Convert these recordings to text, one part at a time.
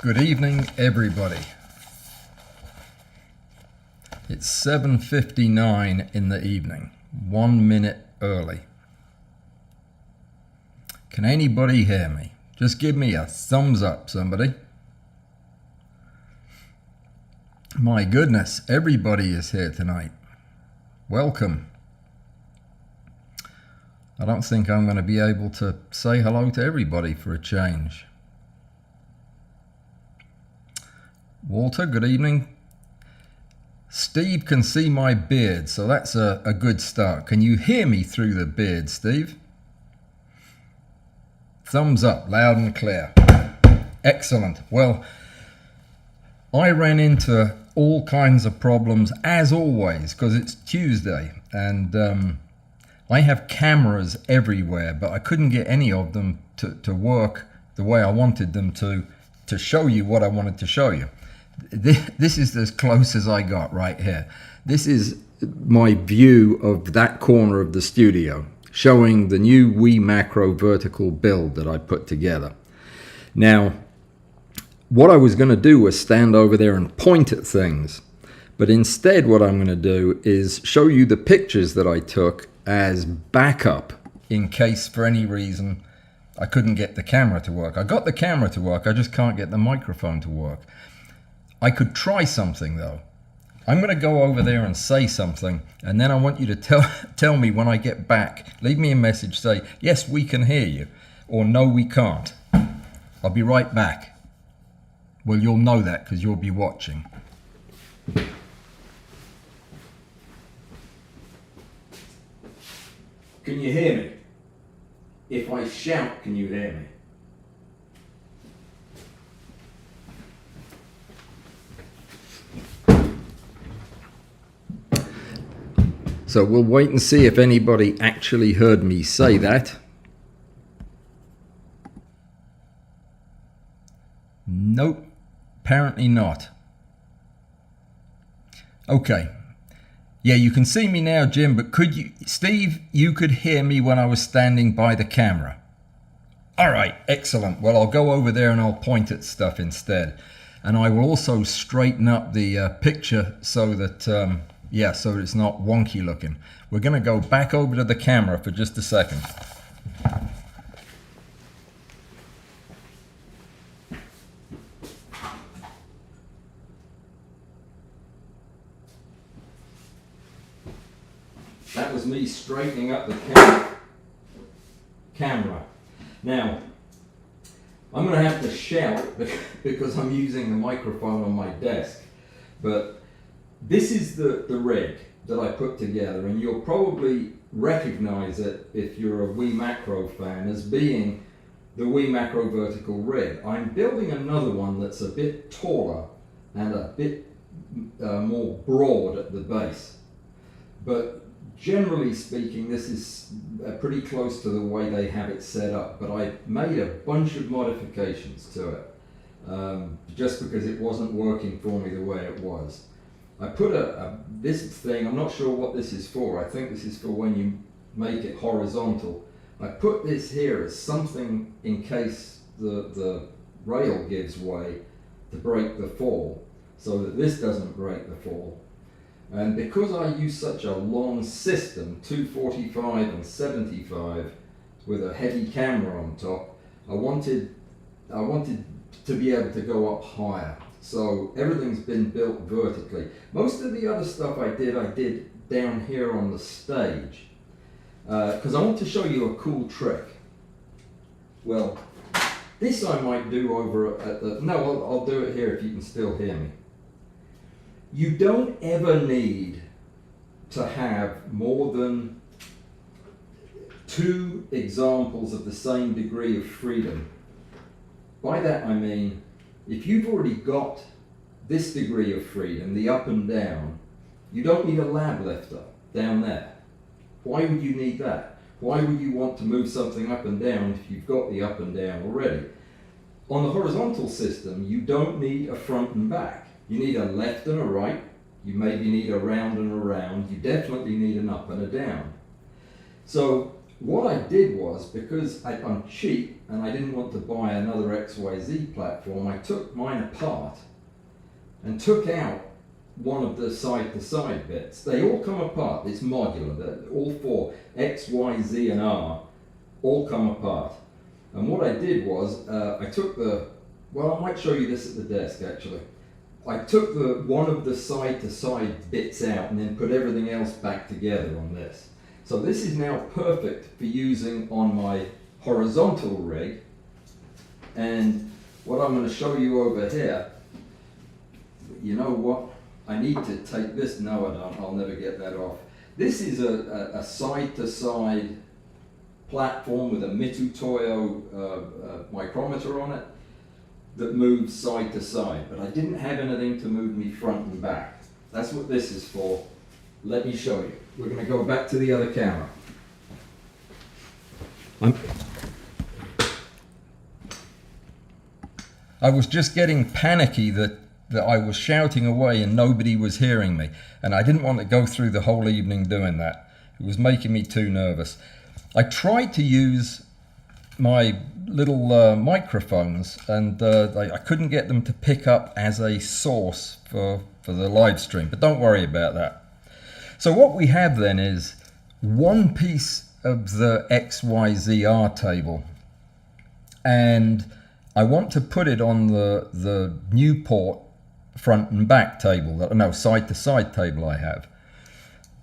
Good evening, everybody. It's 7:59 in the evening, 1 minute early. Can anybody hear me? Just give me a thumbs up, somebody. My goodness, everybody is here tonight. Welcome. I don't think I'm going to be able to say hello to everybody for a change. Walter, good evening. Steve can see my beard, so that's a good start. Can you hear me through the beard, Steve? Thumbs up, loud and clear. Excellent. Well, I ran into all kinds of problems, as always, because it's Tuesday, and I have cameras everywhere, but I couldn't get any of them to work the way I wanted them to show you what I wanted to show you. This is as close as I got right here. This is my view of that corner of the studio, showing the new Wii Macro vertical build that I put together. Now, what I was going to do was stand over there and point at things, but instead what I'm going to do is show you the pictures that I took as backup in case for any reason I couldn't get the camera to work. I got the camera to work, I just can't get the microphone to work. I could try something though. I'm going to go over there and say something, and then I want you to tell me when I get back. Leave me a message, say, yes, we can hear you, or no, we can't. I'll be right back. Well, you'll know that because you'll be watching. Can you hear me? If I shout, can you hear me? So we'll wait and see if anybody actually heard me say that. Nope, apparently not. Okay. Yeah, you can see me now, Jim, but could you, Steve, you could hear me when I was standing by the camera. All right, excellent. Well, I'll go over there and I'll point at stuff instead. And I will also straighten up the picture so that, yeah, so it's not wonky looking. We're going to go back over to the camera for just a second. That was me straightening up the camera. Now, I'm going to have to shout because I'm using the microphone on my desk. But this is the rig that I put together, and you'll probably recognize it if you're a Wii Macro fan as being the Wii Macro vertical rig. I'm building another one that's a bit taller and a bit more broad at the base. But generally speaking, this is pretty close to the way they have it set up, but I made a bunch of modifications to it just because it wasn't working for me the way it was. I put this thing, I'm not sure what this is for. I think this is for when you make it horizontal. I put this here as something in case the rail gives way to break the fall, so that this doesn't break the fall. And because I use such a long system, 245 and 75, with a heavy camera on top, I wanted to be able to go up higher. So everything's been built vertically. Most of the other stuff I did down here on the stage, because I want to show you a cool trick. Well, this I might do over at the, no, I'll do it here if you can still hear me. You don't ever need to have more than 2 examples of the same degree of freedom. By that I mean, if you've already got this degree of freedom, the up and down, you don't need a lab lifter down there. Why would you need that? Why would you want to move something up and down if you've got the up and down already? On the horizontal system, you don't need a front and back. You need a left and a right. You maybe need a round and a round. You definitely need an up and a down. So what I did was, because I'm cheap and I didn't want to buy another XYZ platform, I took mine apart and took out one of the side-to-side bits. They all come apart. It's modular. All four, X, Y, Z, and R, all come apart. And what I did was, I took well, I might show you this at the desk actually. I took one of the side-to-side bits out and then put everything else back together on this. So this is now perfect for using on my horizontal rig. And what I'm going to show you over here, you know what? I need to take this. No, I don't. I'll never get that off. This is a side-to-side platform with a Mitutoyo micrometer on it that moves side to side. But I didn't have anything to move me front and back. That's what this is for. Let me show you. We're going to go back to the other camera. I was just getting panicky that I was shouting away and nobody was hearing me. And I didn't want to go through the whole evening doing that. It was making me too nervous. I tried to use my little microphones and I couldn't get them to pick up as a source for the live stream, but don't worry about that. So what we have then is one piece of the XYZR table, and I want to put it on the Newport front and back table, side to side table I have.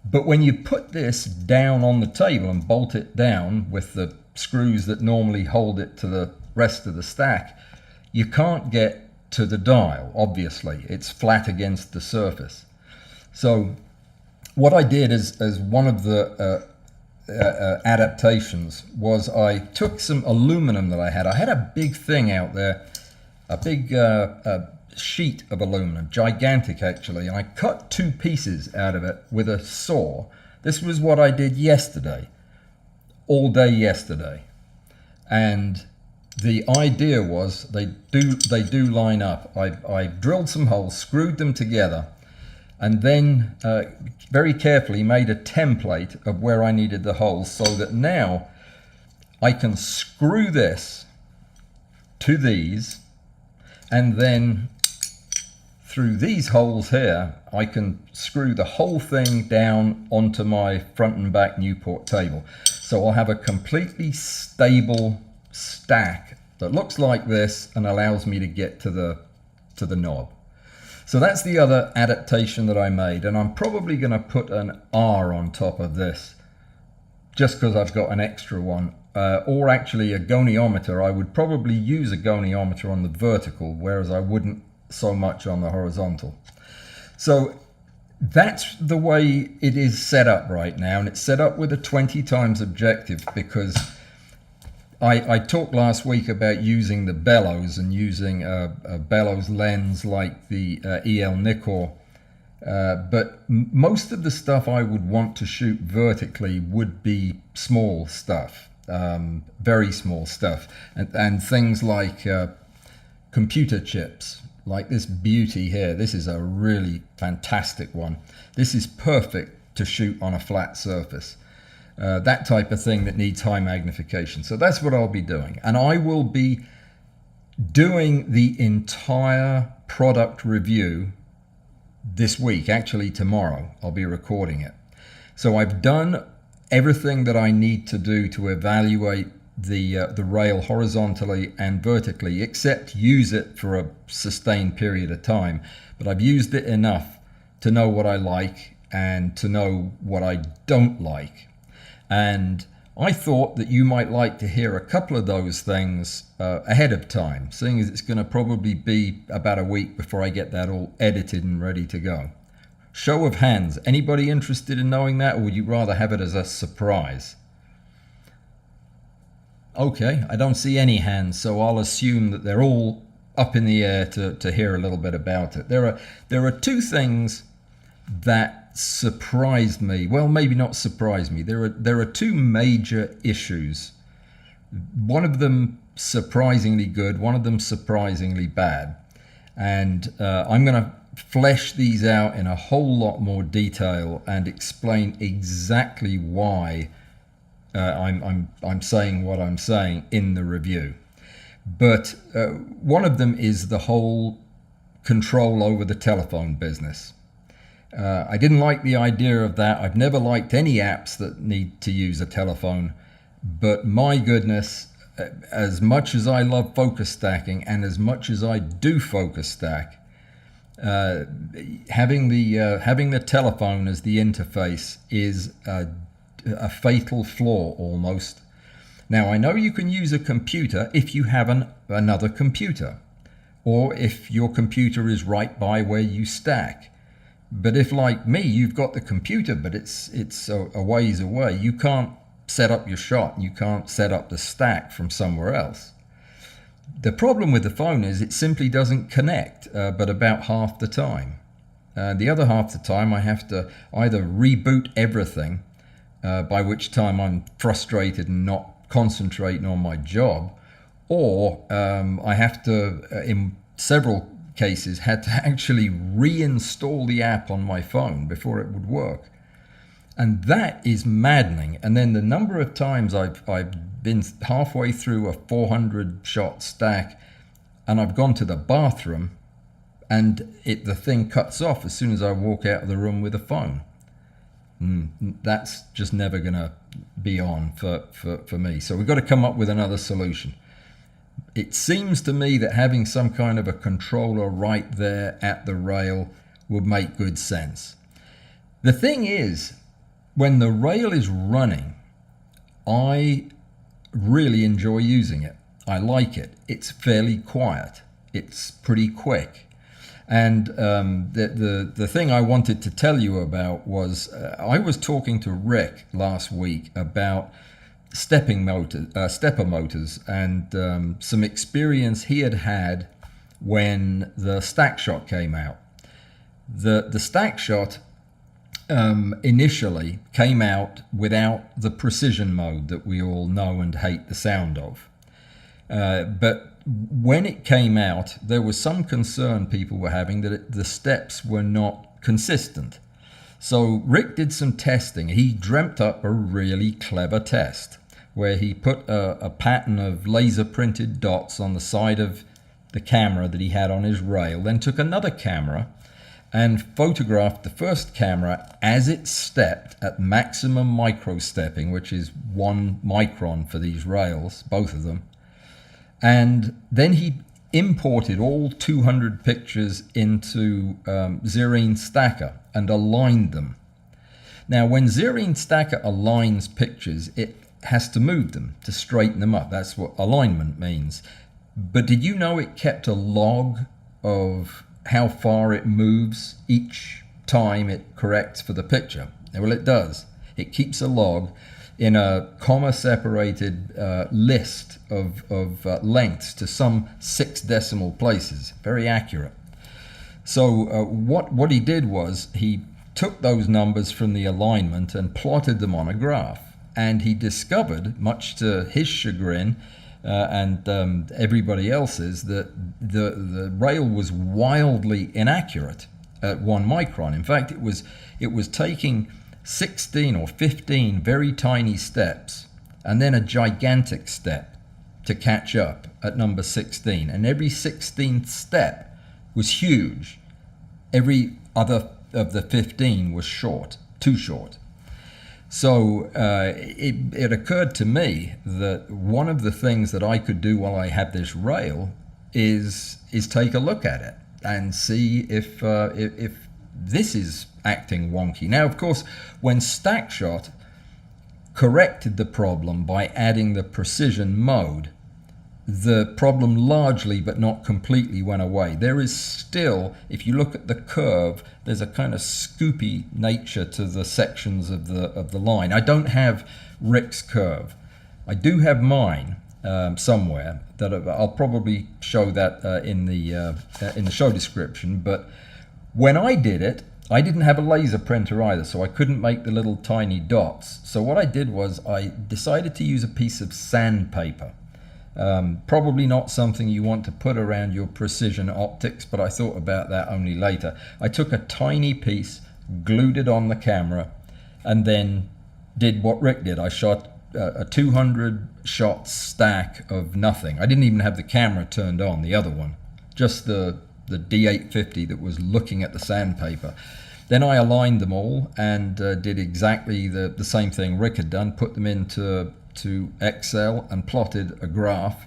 But when you put this down on the table and bolt it down with the screws that normally hold it to the rest of the stack, you can't get to the dial, obviously. It's flat against the surface. So what I did as one of the adaptations was I took some aluminum that I had. I had a big thing out there, a big sheet of aluminum, gigantic actually, and I cut two pieces out of it with a saw. This was what I did yesterday, all day yesterday. And the idea was they do line up. I drilled some holes, screwed them together, and then very carefully made a template of where I needed the holes, so that now I can screw this to these, and then through these holes here I can screw the whole thing down onto my front and back Newport table. So I'll have a completely stable stack that looks like this and allows me to get to the knob. So that's the other adaptation that I made, and I'm probably going to put an R on top of this just because I've got an extra one, or actually a goniometer. I would probably use a goniometer on the vertical, whereas I wouldn't so much on the horizontal. So that's the way it is set up right now, and it's set up with a 20 times objective because I talked last week about using the bellows and using a bellows lens like the EL Nikkor, but most of the stuff I would want to shoot vertically would be small stuff, very small stuff, and things like computer chips, like this beauty here. This is a really fantastic one. This is perfect to shoot on a flat surface. That type of thing that needs high magnification. So that's what I'll be doing. And I will be doing the entire product review this week. Actually, tomorrow I'll be recording it. So I've done everything that I need to do to evaluate the rail horizontally and vertically, except use it for a sustained period of time. But I've used it enough to know what I like and to know what I don't like. And I thought that you might like to hear a couple of those things ahead of time, seeing as it's going to probably be about a week before I get that all edited and ready to go. Show of hands, anybody interested in knowing that, or would you rather have it as a surprise? Okay, I don't see any hands, so I'll assume that they're all up in the air to hear a little bit about it. There are two things that surprised me. Well, maybe not surprised me. There are two major issues. One of them surprisingly good, one of them surprisingly bad. And I'm going to flesh these out in a whole lot more detail and explain exactly why I'm saying what I'm saying in the review. But one of them is the whole control over the telephone business. I didn't like the idea of that. I've never liked any apps that need to use a telephone, but my goodness, as much as I love focus stacking and as much as I do focus stack, having the telephone as the interface is a fatal flaw almost. Now, I know you can use a computer if you have another computer, or if your computer is right by where you stack. But if, like me, you've got the computer, but it's a ways away, you can't set up your shot, you can't set up the stack from somewhere else. The problem with the phone is it simply doesn't connect, but about half the time. The other half the time I have to either reboot everything, by which time I'm frustrated and not concentrating on my job, or I have to, in several cases, had to actually reinstall the app on my phone before it would work. And that is maddening. And then the number of times I've been halfway through a 400 shot stack and I've gone to the bathroom and the thing cuts off as soon as I walk out of the room with a phone. That's just never going to be on for me. So we've got to come up with another solution. It seems to me that having some kind of a controller right there at the rail would make good sense. The thing is, when the rail is running, I really enjoy using it. I like it. It's fairly quiet. It's pretty quick. And the thing I wanted to tell you about was I was talking to Rick last week about stepper motors and some experience he had when the stack shot came out. The stack shot initially came out without the precision mode that we all know and hate the sound of. But when it came out, there was some concern people were having that the steps were not consistent. So Rick did some testing. He dreamt up a really clever test where he put a pattern of laser printed dots on the side of the camera that he had on his rail, then took another camera and photographed the first camera as it stepped at maximum micro stepping, which is 1 micron for these rails, both of them. And then he imported all 200 pictures into Xerene Stacker and aligned them. Now, when Xerene Stacker aligns pictures, it has to move them to straighten them up. That's what alignment means. But did you know it kept a log of how far it moves each time it corrects for the picture? Well, it does. It keeps a log in a comma-separated list of lengths to some 6 decimal places. Very accurate. So what he did was he took those numbers from the alignment and plotted them on a graph. And he discovered, much to his chagrin and everybody else's, that the rail was wildly inaccurate at 1 micron. In fact, it was taking 16 or 15 very tiny steps and then a gigantic step to catch up at number 16. And every 16th step was huge. Every other of the 15 was short, too short. So it occurred to me that one of the things that I could do while I had this rail is take a look at it and see if this is acting wonky. Now, of course, when StackShot corrected the problem by adding the precision mode, the problem largely but not completely went away. There is still, if you look at the curve, there's a kind of scoopy nature to the sections of the line. I don't have Rick's curve. I do have mine somewhere that I'll probably show that in the show description. But when I did it, I didn't have a laser printer either, so I couldn't make the little tiny dots. So what I did was I decided to use a piece of sandpaper. Probably not something you want to put around your precision optics, but I thought about that only later. I took a tiny piece, glued it on the camera, and then did what Rick did. I shot a 200 shot stack of nothing. I didn't even have the camera turned on, the other one, just the D850 that was looking at the sandpaper. Then I aligned them all and did exactly the same thing Rick had done, put them into Excel and plotted a graph.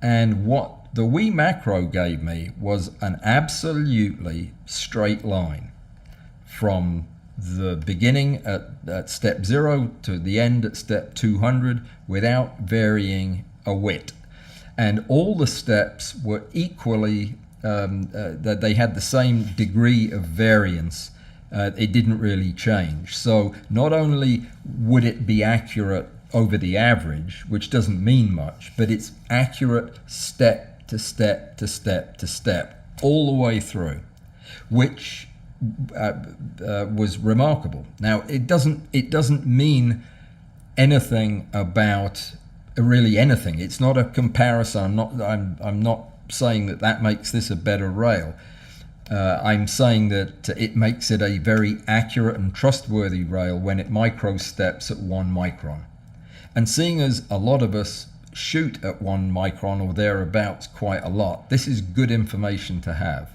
And what the Wii Macro gave me was an absolutely straight line from the beginning at step 0 to the end at step 200 without varying a whit. And all the steps were equally, that they had the same degree of variance. It didn't really change. So not only would it be accurate over the average, which doesn't mean much, but it's accurate step to step to step to step all the way through, which was remarkable. Now it doesn't mean anything about really anything. It's not a comparison. I'm not saying that makes this a better rail. I'm saying that it makes it a very accurate and trustworthy rail when it micro steps at 1 micron. And seeing as a lot of us shoot at 1 micron or thereabouts quite a lot, this is good information to have.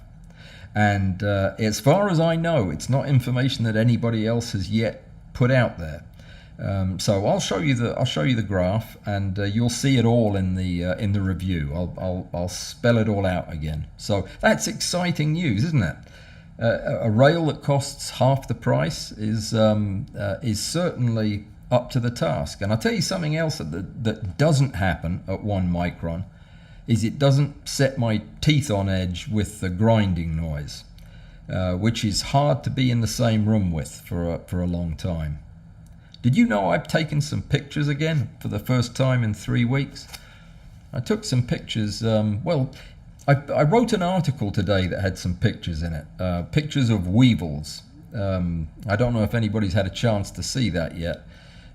And as far as I know, it's not information that anybody else has yet put out there. So I'll show you the graph, and you'll see it all in the review. I'll spell it all out again. So that's exciting news, isn't it? A rail that costs half the price is certainly up to the task. And I'll tell you something else that doesn't happen at 1 micron is it doesn't set my teeth on edge with the grinding noise, which is hard to be in the same room with for a long time. Did you know I've taken some pictures again for the first time in 3 weeks? I took some pictures, well, I wrote an article today that had some pictures in it, pictures of weevils. I don't know if anybody's had a chance to see that yet,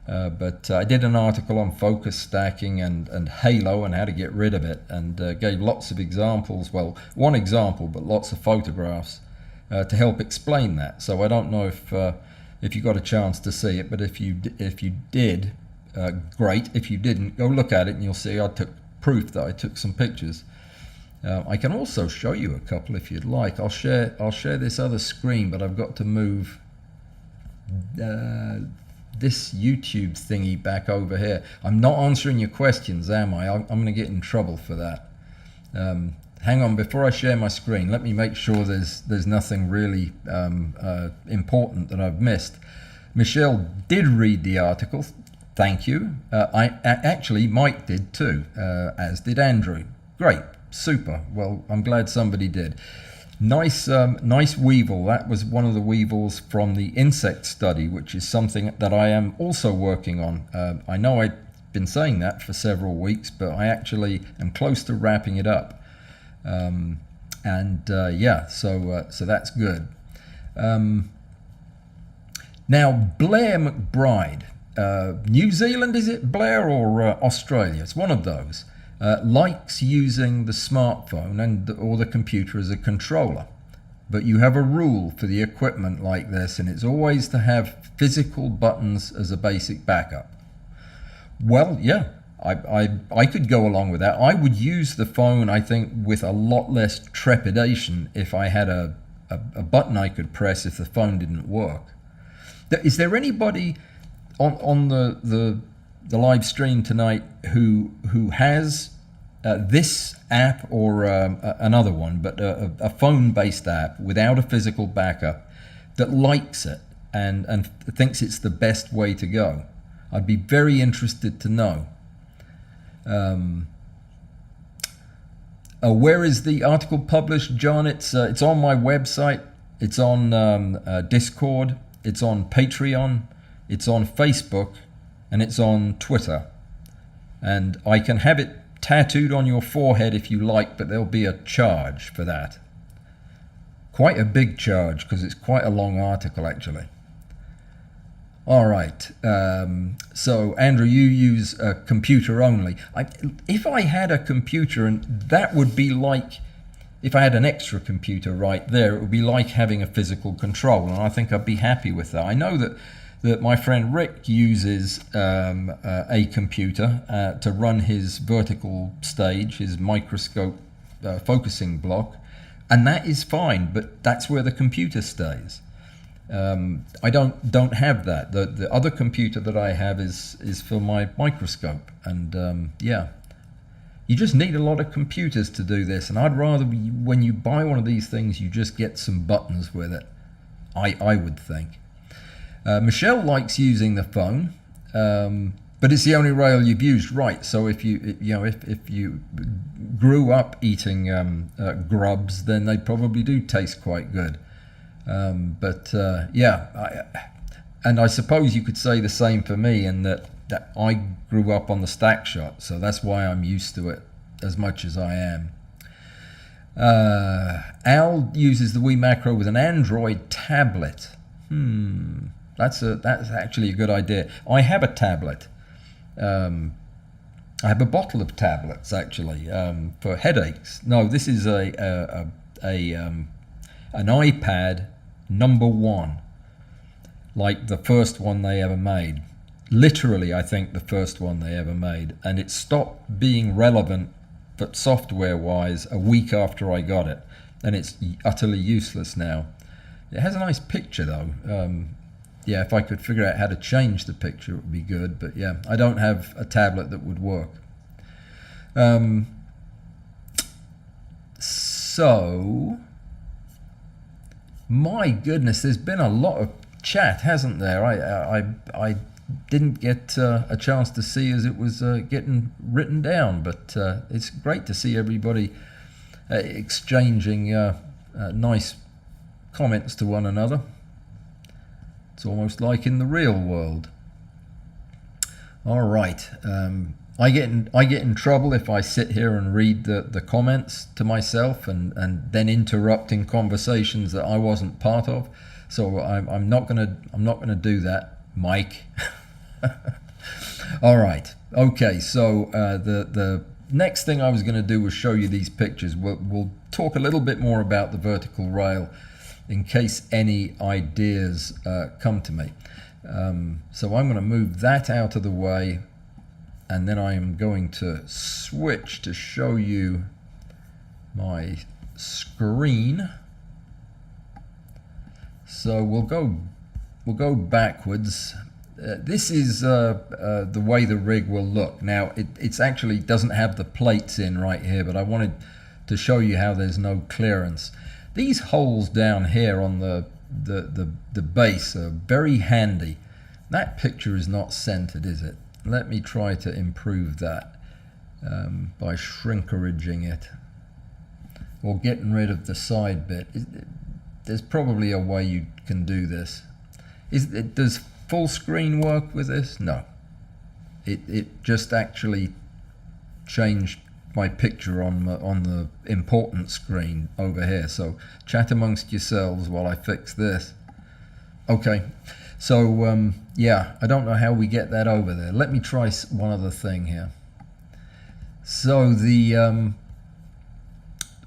but I did an article on focus stacking and halo and how to get rid of it, and gave lots of examples, well, one example, but lots of photographs to help explain that. So I don't know if you got a chance to see it, but if you did, great. If you didn't, go look at it and you'll see I took proof that I took some pictures. I can also show you a couple if you'd like. I'll share this other screen, but I've got to move this YouTube thingy back over here. I'm not answering your questions, am I? I'm going to get in trouble for that. Hang on, before I share my screen, let me make sure there's nothing really important that I've missed. Michelle did read the article. Thank you. Actually, Mike did too, as did Andrew. Great, super. Well, I'm glad somebody did. Nice weevil. That was one of the weevils from the insect study, which is something that I am also working on. I know I've been saying that for several weeks, but I actually am close to wrapping it up. Yeah, so that's good. Now, Blair McBride, New Zealand, is it Blair, or Australia? It's one of those. Likes using the smartphone or the computer as a controller. But you have a rule for the equipment like this, and it's always to have physical buttons as a basic backup. Well, yeah, I could go along with that. I would use the phone, I think, with a lot less trepidation if I had a button I could press if the phone didn't work. Is there anybody on the live stream tonight who has this app or another one, but a phone-based app without a physical backup that likes it and thinks it's the best way to go? I'd be very interested to know. Where is the article published, John? It's on my website. It's on Discord. It's on Patreon. It's on Facebook. And it's on Twitter. And I can have it tattooed on your forehead if you like, but there'll be a charge for that. Quite a big charge, because it's quite a long article, actually. All right. So, Andrew, you use a computer only. If I had a computer, and that would be like, if I had an extra computer right there, it would be like having a physical control, and I think I'd be happy with that. I know that that my friend Rick uses a computer to run his vertical stage, his microscope focusing block, and that is fine, but that's where the computer stays. I don't have that. The other computer that I have is for my microscope, and yeah, you just need a lot of computers to do this, and I'd rather when you buy one of these things you just get some buttons with it. I would think. Michelle likes using the phone, but it's the only rail you've used, right? So if if you grew up eating grubs, then they probably do taste quite good. Yeah, and I suppose you could say the same for me, in that I grew up on the stack shot, so that's why I'm used to it as much as I am. Al uses the Wii Macro with an Android tablet. That's actually a good idea. I have a tablet. I have a bottle of tablets actually for headaches. No, this is an iPad #1, like the first one they ever made. Literally, I think the first one they ever made, and it stopped being relevant, but software-wise, a week after I got it, and it's utterly useless now. It has a nice picture though. Yeah, if I could figure out how to change the picture, it would be good. But yeah, I don't have a tablet that would work. So, my goodness, there's been a lot of chat, hasn't there? I didn't get a chance to see as it was getting written down, but it's great to see everybody exchanging nice comments to one another. It's almost like in the real world. All right, I get in trouble if I sit here and read the comments to myself and then interrupting conversations that I wasn't part of. So I'm not gonna do that, Mike. All right. Okay. So the next thing I was going to do was show you these pictures. We'll talk a little bit more about the vertical rail in case any ideas come to me. So I'm going to move that out of the way, and then I am going to switch to show you my screen. So we'll go backwards. This is the way the rig will look. Now it's actually doesn't have the plates in right here, but I wanted to show you how there's no clearance. These holes down here on the base are very handy. That picture is not centered, is it? Let me try to improve that by shrinkeraging it or getting rid of the side bit. There's probably a way you can do this. Does full screen work with this? No. It just actually changed my picture on the important screen over here. So chat amongst yourselves while I fix this. Okay. So yeah, I don't know how we get that over there. Let me try one other thing here. So the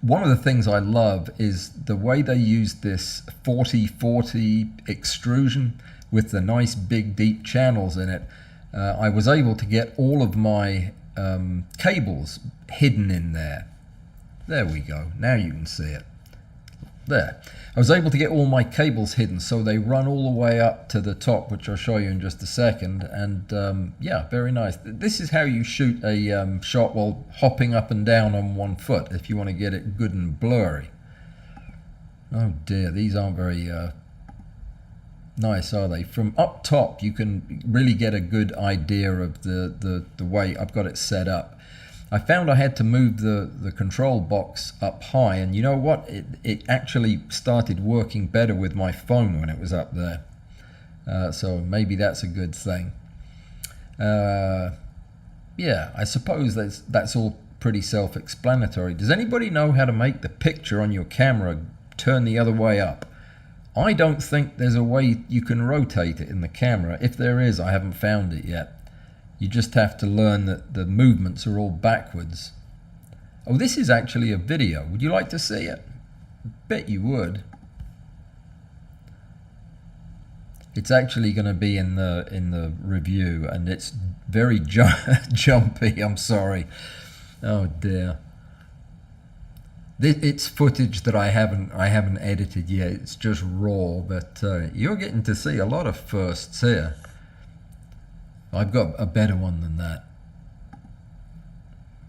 one of the things I love is the way they use this 40/40 extrusion with the nice big deep channels in it. I was able to get all of my cables hidden in there. There we go. Now you can see it. There. I was able to get all my cables hidden, so they run all the way up to the top, which I'll show you in just a second. And yeah, very nice. This is how you shoot a shot while hopping up and down on one foot if you want to get it good and blurry. Oh dear, these aren't very nice, are they? From up top you can really get a good idea of the way I've got it set up. I found I had to move the control box up high, and you know what? It actually started working better with my phone when it was up there. So maybe that's a good thing. Yeah, I suppose that's all pretty self-explanatory. Does anybody know how to make the picture on your camera turn the other way up? I don't think there's a way you can rotate it in the camera. If there is, I haven't found it yet. You just have to learn that the movements are all backwards. Oh, this is actually a video. Would you like to see it? Bet you would. It's actually going to be in the review, and it's very jumpy. I'm sorry. Oh dear. It's footage that I haven't edited yet. It's just raw, but you're getting to see a lot of firsts here. I've got a better one than that.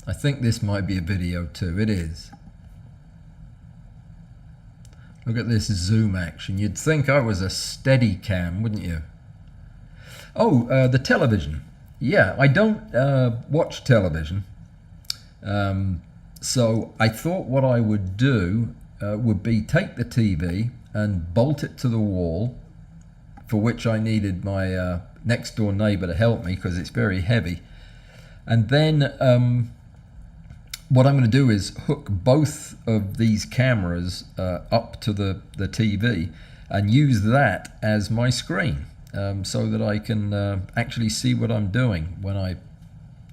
I think this might be a video too. It is. Look at this zoom action. You'd think I was a steady cam, wouldn't you? Oh, the television. Yeah, I don't watch television. So I thought what I would do would be take the TV and bolt it to the wall, for which I needed my next door neighbor to help me because it's very heavy. And then what I'm going to do is hook both of these cameras up to the TV and use that as my screen, so that I can actually see what I'm doing when I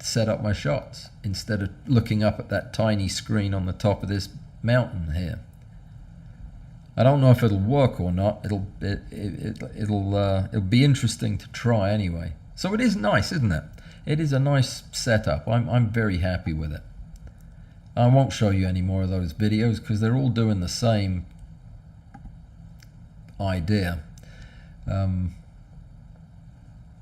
set up my shots, instead of looking up at that tiny screen on the top of this mountain here. I don't know if it'll work or not. It'll be interesting to try anyway. So it is nice, isn't it? It is a nice setup. I'm very happy with it. I won't show you any more of those videos because they're all doing the same idea.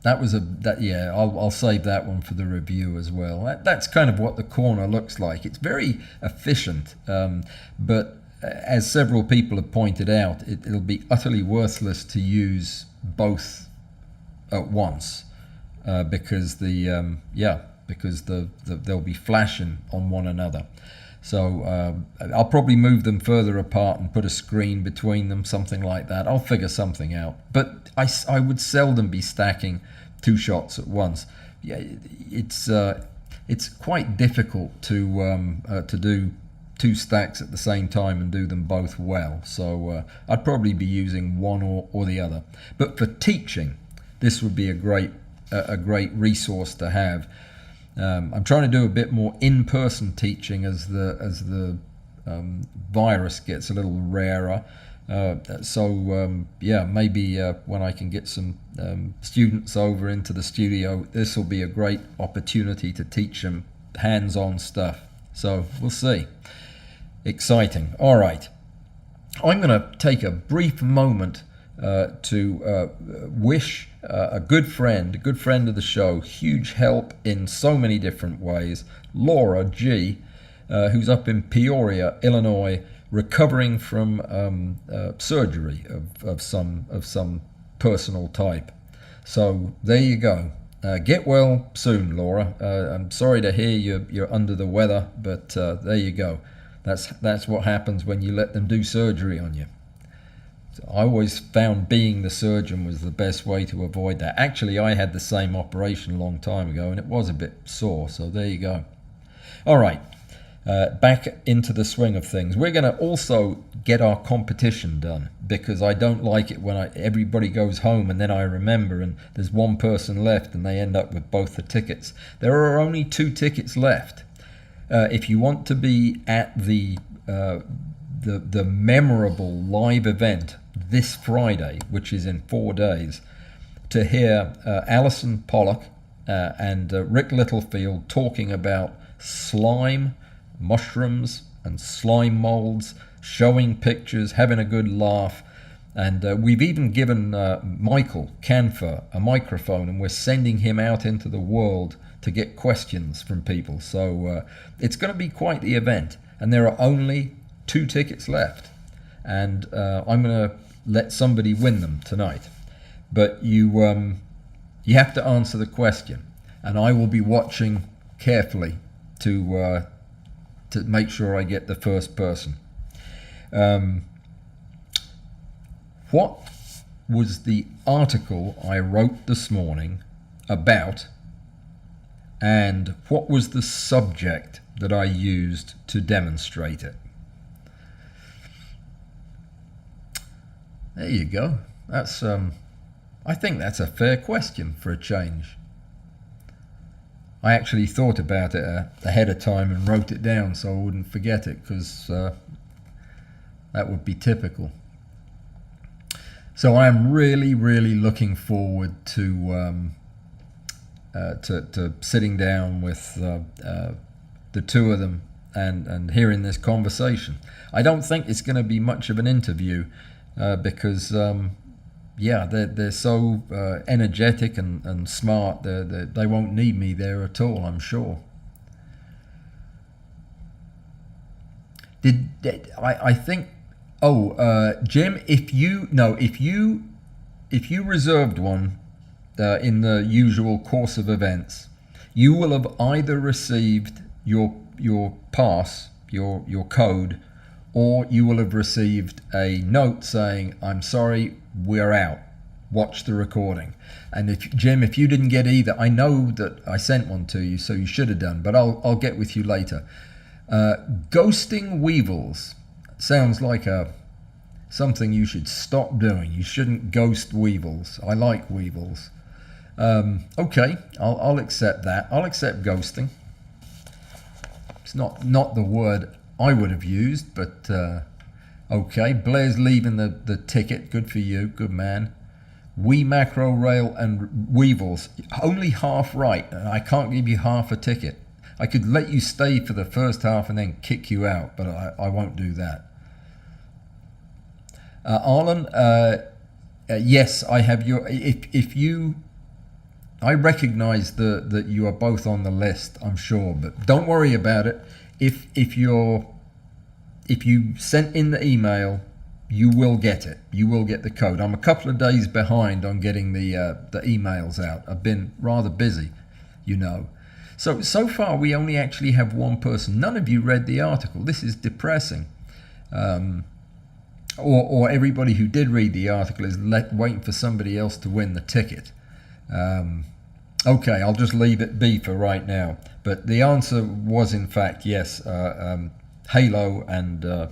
I'll save that one for the review as well. That's kind of what the corner looks like. It's very efficient, but as several people have pointed out, it'll be utterly worthless to use both at once because they'll be flashing on one another. So I'll probably move them further apart and put a screen between them, something like that. I'll figure something out. But I would seldom be stacking two shots at once. Yeah, it's quite difficult to do two stacks at the same time and do them both well. So I'd probably be using one or the other. But for teaching, this would be a great resource to have. I'm trying to do a bit more in-person teaching as the virus gets a little rarer. Maybe when I can get some students over into the studio, this will be a great opportunity to teach them hands-on stuff. So we'll see. Exciting. All right. I'm going to take a brief moment to wish a good friend of the show, huge help in so many different ways, Laura G, who's up in Peoria, Illinois, recovering from surgery of some personal type. So there you go. Get well soon, Laura. I'm sorry to hear you're under the weather, but there you go. That's what happens when you let them do surgery on you. I always found being the surgeon was the best way to avoid that. Actually, I had the same operation a long time ago, and it was a bit sore, so there you go. All right, back into the swing of things. We're going to also get our competition done, because I don't like it when everybody goes home and then I remember and there's one person left and they end up with both the tickets. There are only 2 tickets left. If you want to be at the memorable live event this Friday, which is in 4 days, to hear Alison Pollock and Rick Littlefield talking about slime, mushrooms and slime molds, showing pictures, having a good laugh. And we've even given Michael Canfer a microphone, and we're sending him out into the world to get questions from people. So it's going to be quite the event, and there are only 2 tickets left, and I'm going to let somebody win them tonight. But you have to answer the question, and I will be watching carefully to make sure I get the first person. What was the article I wrote this morning about, and what was the subject that I used to demonstrate it? There you go. That's I think that's a fair question for a change. I actually thought about it ahead of time and wrote it down so I wouldn't forget it, because that would be typical. So I am really, really looking forward to sitting down with the two of them and hearing this conversation. I don't think it's going to be much of an interview because yeah, they're so energetic and smart. They won't need me there at all, I'm sure. I think? Oh, Jim, if you reserved one in the usual course of events, you will have either received your pass, your code, or you will have received a note saying, "I'm sorry, we're out. Watch the recording." And Jim, if you didn't get either, I know that I sent one to you, so you should have done, but I'll get with you later. Ghosting weevils sounds like something you should stop doing. You shouldn't ghost weevils. I like weevils. Okay, I'll accept that. I'll accept ghosting. It's not the word I would have used, but okay. Blair's leaving the ticket. Good for you. Good man. Wii Macro, Rail and Weevils. Only half right. I can't give you half a ticket. I could let you stay for the first half and then kick you out, but I won't do that. Allan, yes, I have your. If you, I recognise that you are both on the list, I'm sure, but don't worry about it. If you sent in the email, you will get it. You will get the code. I'm a couple of days behind on getting the emails out. I've been rather busy, you know. So far we only actually have one person. None of you read the article. This is depressing. Or everybody who did read the article is waiting for somebody else to win the ticket. Okay, I'll just leave it be for right now. But the answer was in fact yes, Halo and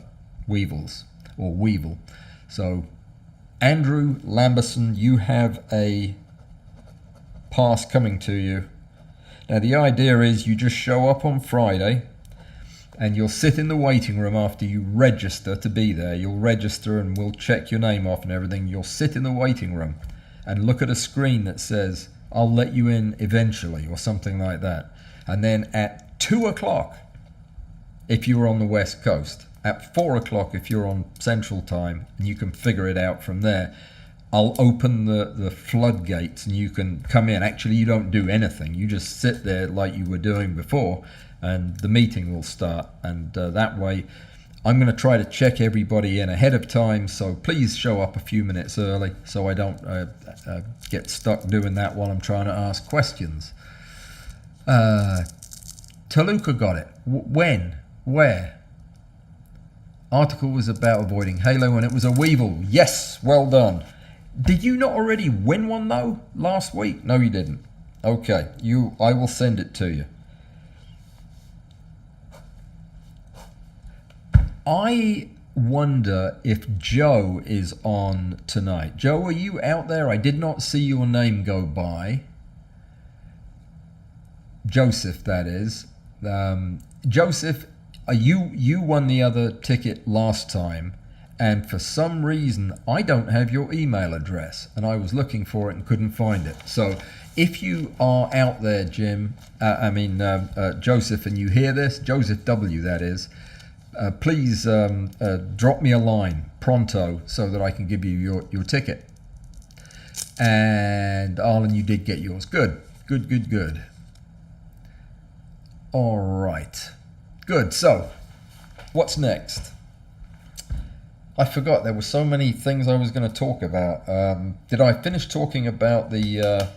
Weevils, or Weevil. So Andrew Lamberson, you have a pass coming to you. Now the idea is you just show up on Friday and you'll sit in the waiting room after you register to be there. You'll register and we'll check your name off and everything. You'll sit in the waiting room and look at a screen that says, "I'll let you in eventually," or something like that. And then at 2 o'clock, if you're on the West Coast, at 4 o'clock if you're on Central Time, and you can figure it out from there, I'll open the floodgates and you can come in. Actually, you don't do anything. You just sit there like you were doing before and the meeting will start. And that way, I'm going to try to check everybody in ahead of time. So please show up a few minutes early so I don't get stuck doing that while I'm trying to ask questions. Taluka got it. When? Where? Article was about avoiding Halo and it was a Weevil. Yes, well done. Did you not already win one though last week? No, you didn't. Okay, I will send it to you. I wonder if Joe is on tonight. Joe, are you out there? I did not see your name go by. Joseph, that is. Joseph, you won the other ticket last time. And for some reason, I don't have your email address. And I was looking for it and couldn't find it. So if you are out there, Joseph, and you hear this, Joseph W, that is, please drop me a line pronto so that I can give you your ticket. And Allan, you did get yours. Good. All right. Good. So what's next? I forgot, there were so many things I was going to talk about. Did I finish talking about the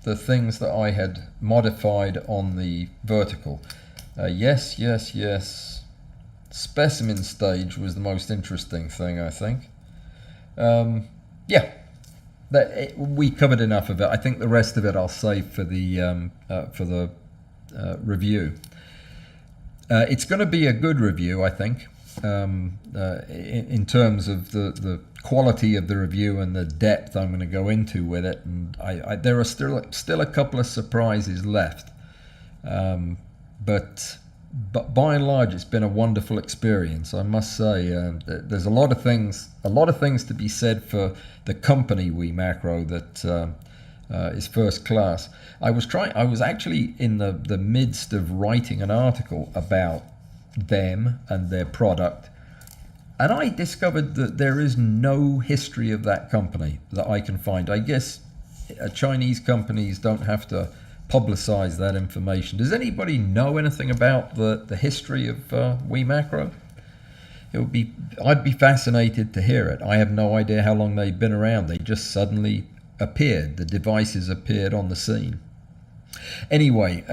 things that I had modified on the vertical? Yes. Specimen stage was the most interesting thing, I think. Yeah, we covered enough of it. I think the rest of it I'll save for the review. It's going to be a good review, I think. In terms of the quality of the review and the depth I'm going to go into with it, and there are still a couple of surprises left, but but by and large, it's been a wonderful experience. I must say, there's a lot of things to be said for the company Wii Macro that is first class. I was actually in the midst of writing an article about them and their product, and I discovered that there is no history of that company that I can find. I guess Chinese companies don't have to publicize that information. Does anybody know anything about the history of Wii Macro? I'd be fascinated to hear it. I have no idea how long they've been around. They just suddenly appeared. The devices appeared on the scene. Anyway,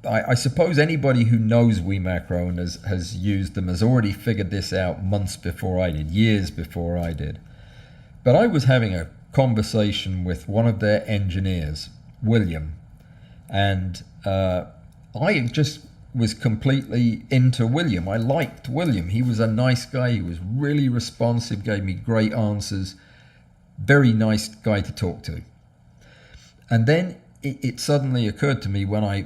I suppose anybody who knows Wii Macro and has used them has already figured this out months before I did, years before I did. But I was having a conversation with one of their engineers, William, and I just was completely into William. I liked William. He was a nice guy. He was really responsive, gave me great answers. Very nice guy to talk to. And then it suddenly occurred to me when I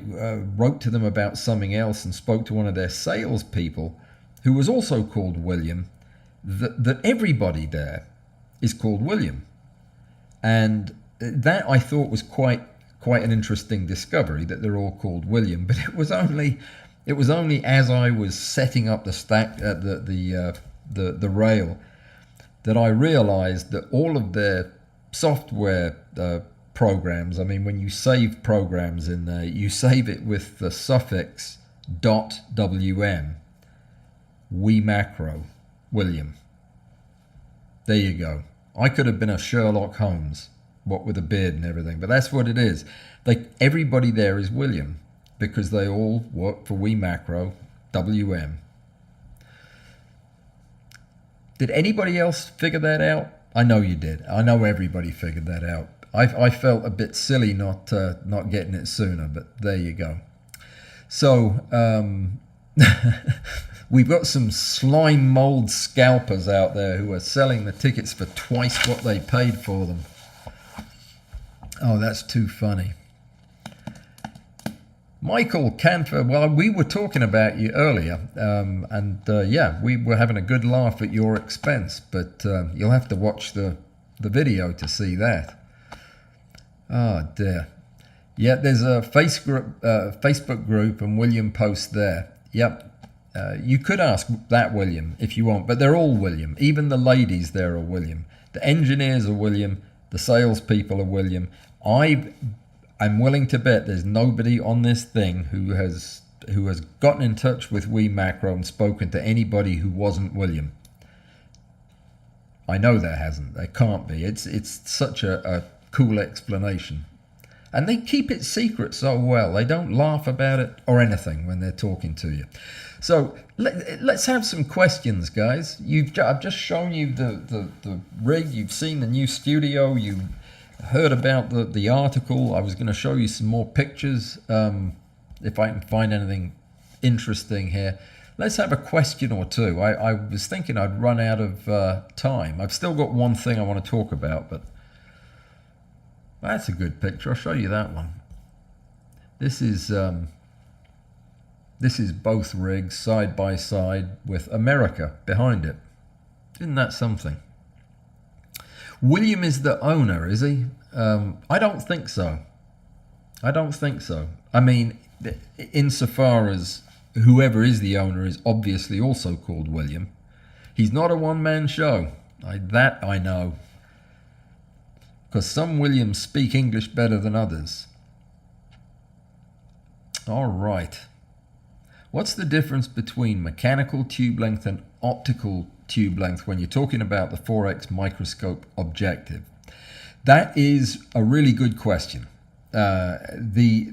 wrote to them about something else and spoke to one of their salespeople, who was also called William, that everybody there is called William. And that I thought was quite an interesting discovery, that they're all called William. But it was only as I was setting up the stack at the rail that I realized that all of their software programs, I mean, when you save programs in there, you save it with the suffix .wm, Wii Macro, William. There you go. I could have been a Sherlock Holmes, what with a beard and everything, but that's what it is. Everybody there is William because they all work for Wii Macro, WM. Did anybody else figure that out? I know you did. I know everybody figured that out. I felt a bit silly not getting it sooner, but there you go. So we've got some slime mold scalpers out there who are selling the tickets for twice what they paid for them. Oh, that's too funny. Michael Canfer, well, we were talking about you earlier, yeah, we were having a good laugh at your expense, but you'll have to watch the video to see that. Oh dear. Yeah, there's a Facebook group and William posts there. Yep. You could ask that William if you want, but they're all William. Even the ladies there are William. The engineers are William. The salespeople are William. I'm willing to bet there's nobody on this thing who has gotten in touch with Wii Macro and spoken to anybody who wasn't William. I know there hasn't. There can't be. It's such a cool explanation. And they keep it secret so well. They don't laugh about it or anything when they're talking to you. So let's have some questions, guys. I've just shown you the rig. You've seen the new studio. You heard about the article. I was going to show you some more pictures if I can find anything interesting here. Let's have a question or two. I was thinking I'd run out of time. I've still got one thing I want to talk about, but that's a good picture. I'll show you that one. This is both rigs side by side with America behind it. Isn't that something? William is the owner, is he? I don't think so. I don't think so. I mean, insofar as whoever is the owner is obviously also called William. He's not a one-man show. That I know. Because some Williams speak English better than others. All right. What's the difference between mechanical tube length and optical tube length when you're talking about the 4x microscope objective? That is a really good question. The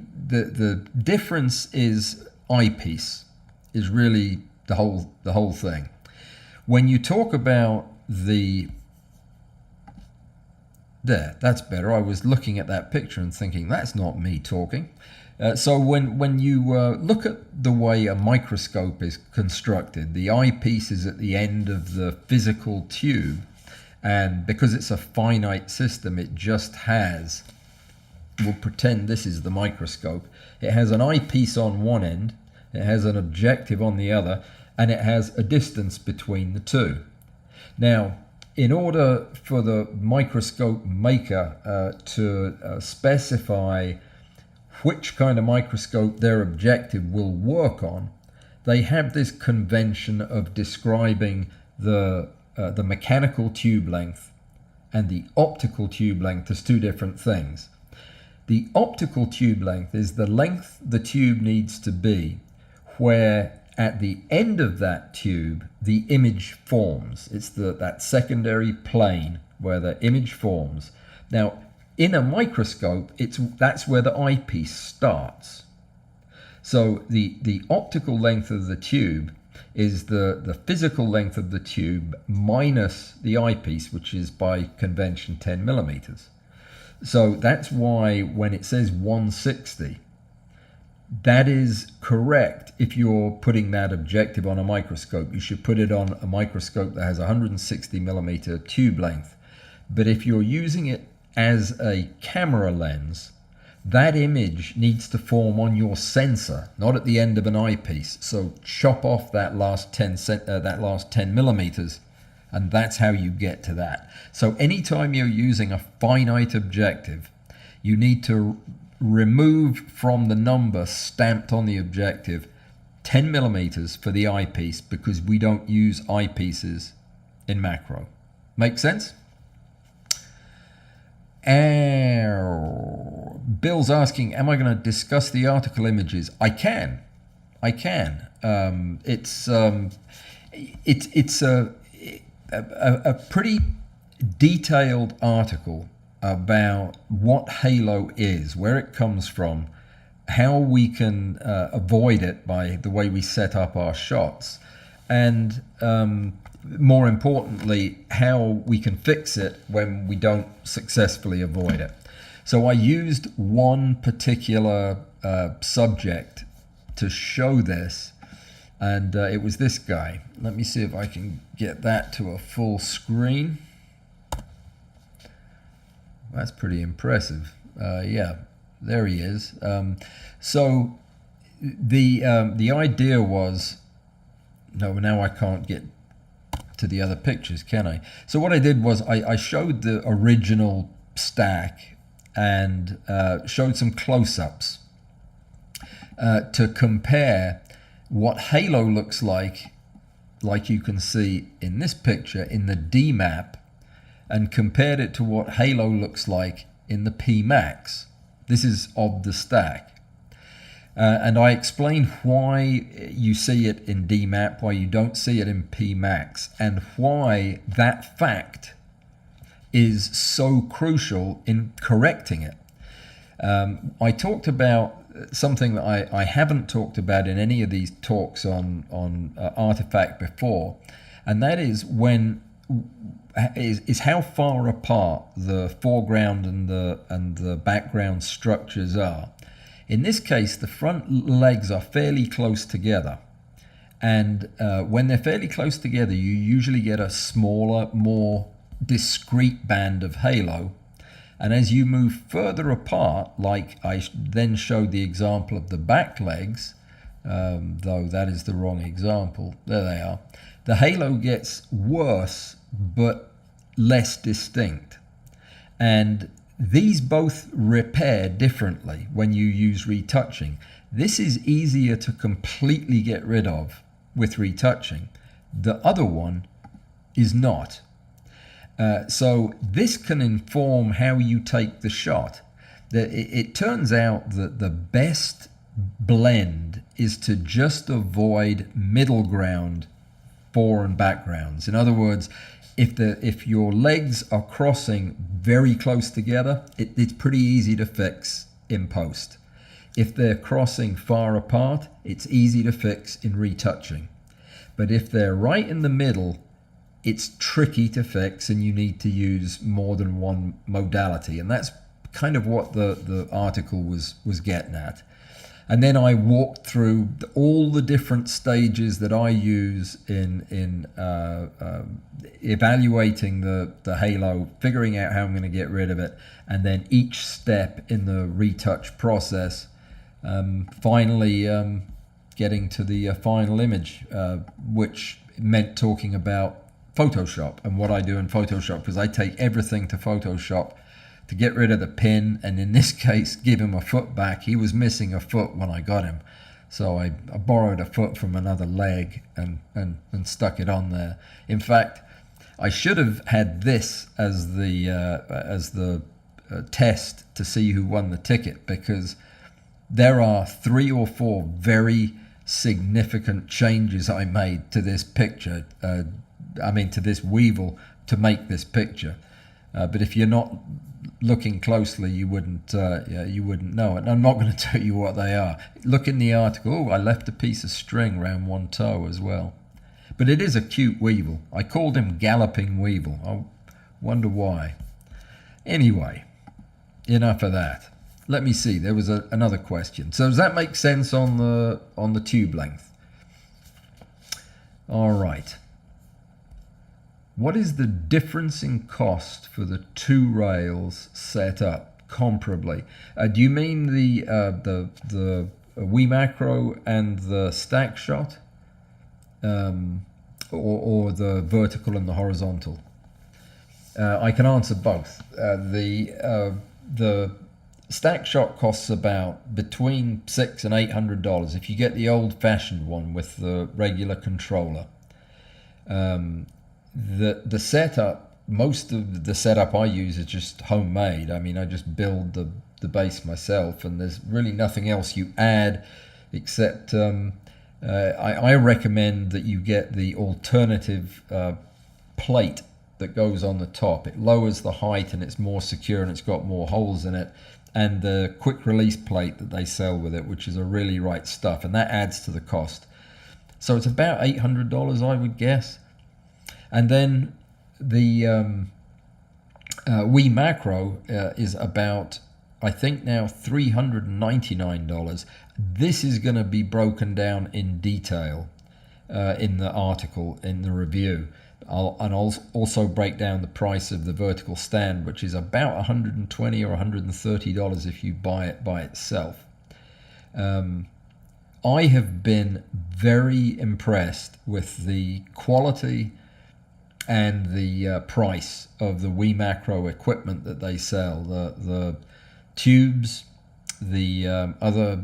difference is eyepiece is really the whole thing. When you talk about that's better. I was looking at that picture and thinking that's not me talking. So when you look at the way a microscope is constructed, the eyepiece is at the end of the physical tube, and because it's a finite system, it just has we'll pretend this is the microscope. It has an eyepiece on one end, it has an objective on the other, and it has a distance between the two. Now, in order for the microscope maker to specify which kind of microscope their objective will work on, they have this convention of describing the mechanical tube length and the optical tube length as two different things. The optical tube length is the length the tube needs to be where at the end of that tube the image forms. It's that secondary plane where the image forms. Now, in a microscope, that's where the eyepiece starts. So the optical length of the tube is the physical length of the tube minus the eyepiece, which is by convention 10 millimeters. So that's why when it says 160, that is correct. If you're putting that objective on a microscope, you should put it on a microscope that has 160 millimeter tube length. But if you're using it as a camera lens, that image needs to form on your sensor, not at the end of an eyepiece. So chop off that last 10 millimeters, and that's how you get to that. So anytime you're using a finite objective, you need to remove from the number stamped on the objective 10 millimeters for the eyepiece, because we don't use eyepieces in macro. Make sense? Bill's asking, am I going to discuss the article images? I can. It's a pretty detailed article about what halo is, where it comes from, how we can avoid it by the way we set up our shots, and more importantly, how we can fix it when we don't successfully avoid it. So I used one particular subject to show this, and it was this guy. Let me see if I can get that to a full screen. That's pretty impressive. Yeah, there he is. So the idea was, no, now I can't get to the other pictures, can I? So what I did was I showed the original stack and showed some close-ups to compare what halo looks like you can see in this picture in the D map, and compared it to what halo looks like in the P max. This is of the stack. And I explained why you see it in D map, why you don't see it in P max, and why that fact is so crucial in correcting it. I talked about something that I haven't talked about in any of these talks on Artifact before, and that is how far apart the foreground and the background structures are. In this case, the front legs are fairly close together, and when they're fairly close together, you usually get a smaller, more discrete band of halo. And as you move further apart, like I then showed the example of the back legs, though that is the wrong example, there they are, the halo gets worse but less distinct. And these both repair differently when you use retouching. This is easier to completely get rid of with retouching. The other one is not. So this can inform how you take the shot. It turns out that the best blend is to just avoid middle ground fore and backgrounds. In other words, if your legs are crossing very close together, it's pretty easy to fix in post. If they're crossing far apart, it's easy to fix in retouching. But if they're right in the middle, it's tricky to fix, and you need to use more than one modality. And that's kind of what the article was getting at. And then I walked through all the different stages that I use in evaluating the halo, figuring out how I'm going to get rid of it, and then each step in the retouch process, finally getting to the final image, which meant talking about Photoshop and what I do in Photoshop, because I take everything to Photoshop to get rid of the pin, and in this case give him a foot back. He was missing a foot when I got him, so I borrowed a foot from another leg and stuck it on there. In fact, I should have had this as the test to see who won the ticket, because there are 3 or 4 very significant changes I made to this picture, to this weevil to make this picture. But if you're not looking closely, you wouldn't know it. And I'm not going to tell you what they are. Look in the article. Oh, I left a piece of string around one toe as well. But it is a cute weevil. I called him Galloping Weevil. I wonder why. Anyway, enough of that. Let me see. There was another question. So does that make sense on the tube length? All right. What is the difference in cost for the 2 rails set up comparably? Do you mean the Wii Macro and the stack shot, or the vertical and the horizontal? I can answer both. The stack shot costs about between $600 and $800 if you get the old-fashioned one with the regular controller. The setup, most of the setup I use is just homemade. I mean, I just build the base myself, and there's really nothing else you add except I recommend that you get the alternative plate that goes on the top. It lowers the height and it's more secure and it's got more holes in it, and the quick release plate that they sell with it, which is a really right stuff, and that adds to the cost. So it's about $800, I would guess. And then the Wii Macro is about, I think now, $399. This is going to be broken down in detail in the article, in the review. I'll also break down the price of the vertical stand, which is about $120 or $130 if you buy it by itself. I have been very impressed with the quality and the price of the Wii Macro equipment that they sell. The tubes, the other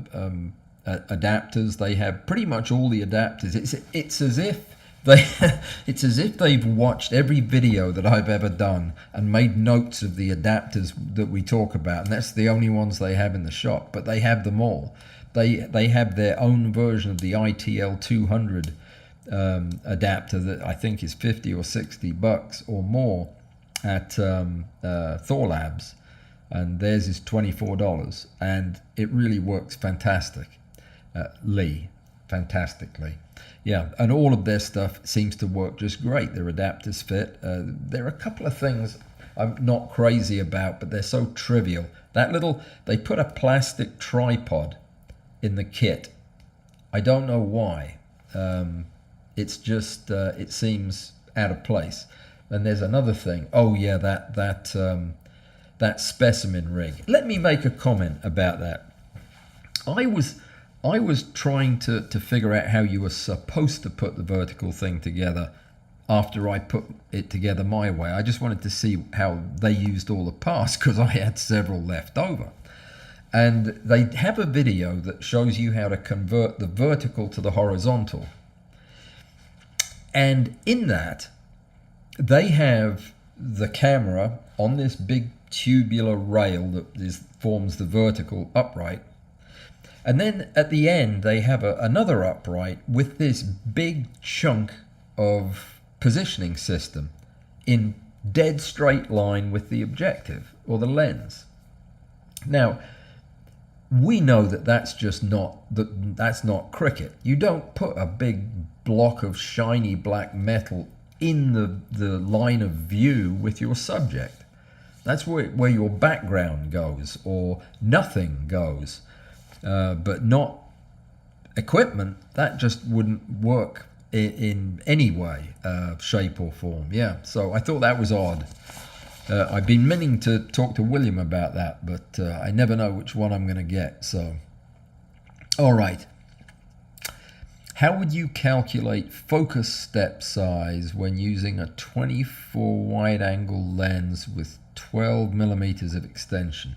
adapters, they have pretty much all the adapters. It's as if they've watched every video that I've ever done and made notes of the adapters that we talk about, and that's the only ones they have in the shop, but they have them all. They have their own version of the ITL 200 adapter that I think is $50 or $60 or more at Thor Labs, and theirs is $24, and it really works fantastically. Yeah, and all of their stuff seems to work just great. Their adapters fit. There are a couple of things I'm not crazy about, but they're so trivial. They put a plastic tripod in the kit. I don't know why. It's just it seems out of place. And there's another thing. Oh yeah, that specimen rig. Let me make a comment about that. I was trying to figure out how you were supposed to put the vertical thing together after I put it together my way. I just wanted to see how they used all the parts because I had several left over. And they have a video that shows you how to convert the vertical to the horizontal. And in that, they have the camera on this big tubular rail that forms the vertical upright. And then at the end, they have another upright with this big chunk of positioning system in dead straight line with the objective or the lens. Now, we know that that's not cricket. You don't put a big block of shiny black metal in the line of view with your subject. That's where your background goes or nothing goes. but not equipment. That just wouldn't work in any way, shape or form. Yeah, so I thought that was odd. I've been meaning to talk to William about that, but I never know which one I'm going to get. So, all right. How would you calculate focus step size when using a 24 wide angle lens with 12 millimeters of extension?